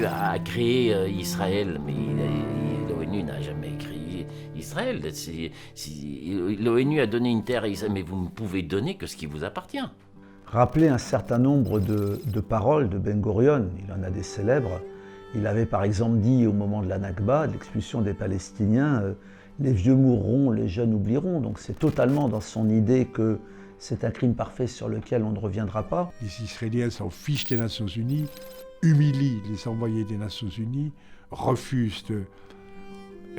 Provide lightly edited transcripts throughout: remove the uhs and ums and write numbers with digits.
a créé Israël, mais l'ONU n'a jamais créé Israël. L'ONU a donné une terre à Israël, mais vous ne pouvez donner que ce qui vous appartient. Rappeler un certain nombre de paroles de Ben Gurion, il en a des célèbres. Il avait par exemple dit au moment de la Nakba, de l'expulsion des Palestiniens, les vieux mourront, les jeunes oublieront. Donc c'est totalement dans son idée que c'est un crime parfait sur lequel on ne reviendra pas. Les Israéliens s'en fichent des Nations Unies, humilient les envoyés des Nations Unies, refusent de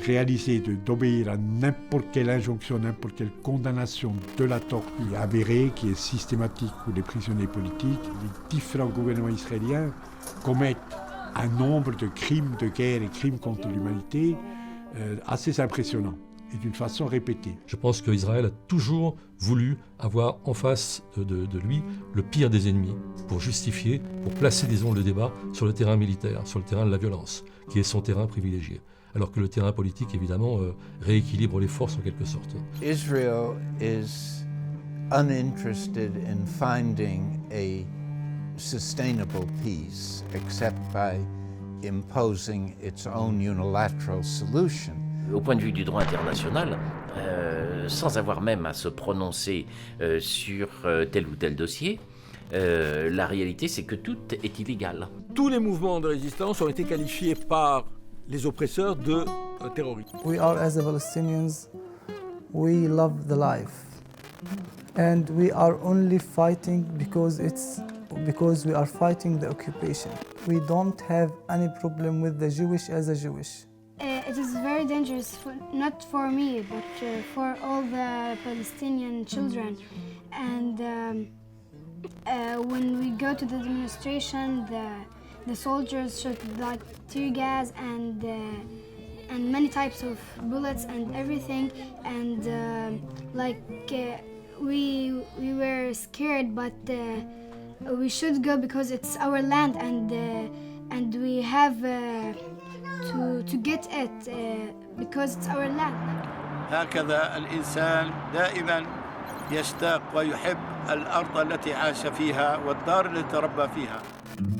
réaliser, d'obéir à n'importe quelle injonction, n'importe quelle condamnation de la torture avérée, qui est systématique pour les prisonniers politiques. Les différents gouvernements israéliens commettent un nombre de crimes de guerre et crimes contre l'humanité assez impressionnants et d'une façon répétée. Je pense qu'Israël a toujours voulu avoir en face de lui le pire des ennemis pour justifier, pour placer, disons, le débat sur le terrain militaire, sur le terrain de la violence, qui est son terrain privilégié. Alors que le terrain politique, évidemment, rééquilibre les forces en quelque sorte. Israel is uninterested in finding a sustainable peace except by imposing its own unilateral solution. Au point de vue du droit international, sans avoir même à se prononcer sur tel ou tel dossier, la réalité c'est que tout est illégal. Tous les mouvements de résistance ont été qualifiés par les oppresseurs de terroristes. We are, as the Palestinians, we love the life. And we are only fighting because we are fighting the occupation. We don't have any problem with the Jewish as a Jewish. It is very dangerous, not for me, but for all the Palestinian children. And when we go to the demonstration, the soldiers shoot like tear gas and many types of bullets and everything. And we were scared, but we should go because it's our land, and we have to get it because it's our land. هكذا الإنسان دائما يشتاق ويحب الأرض التي عاش فيها والدار التي تربى فيها.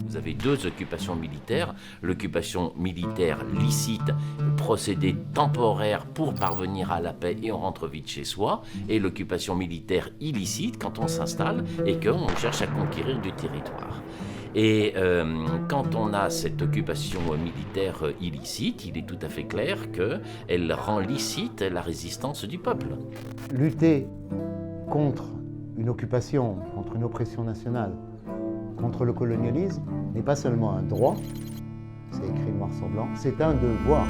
Vous avez deux occupations militaires, l'occupation militaire licite, procédé temporaire pour parvenir à la paix et on rentre vite chez soi, et l'occupation militaire illicite quand on s'installe et qu'on cherche à conquérir du territoire. Et quand on a cette occupation militaire illicite, il est tout à fait clair qu'elle rend licite la résistance du peuple. Lutter contre une occupation, contre une oppression nationale, contre le colonialisme n'est pas seulement un droit, c'est écrit noir sur blanc, c'est un devoir.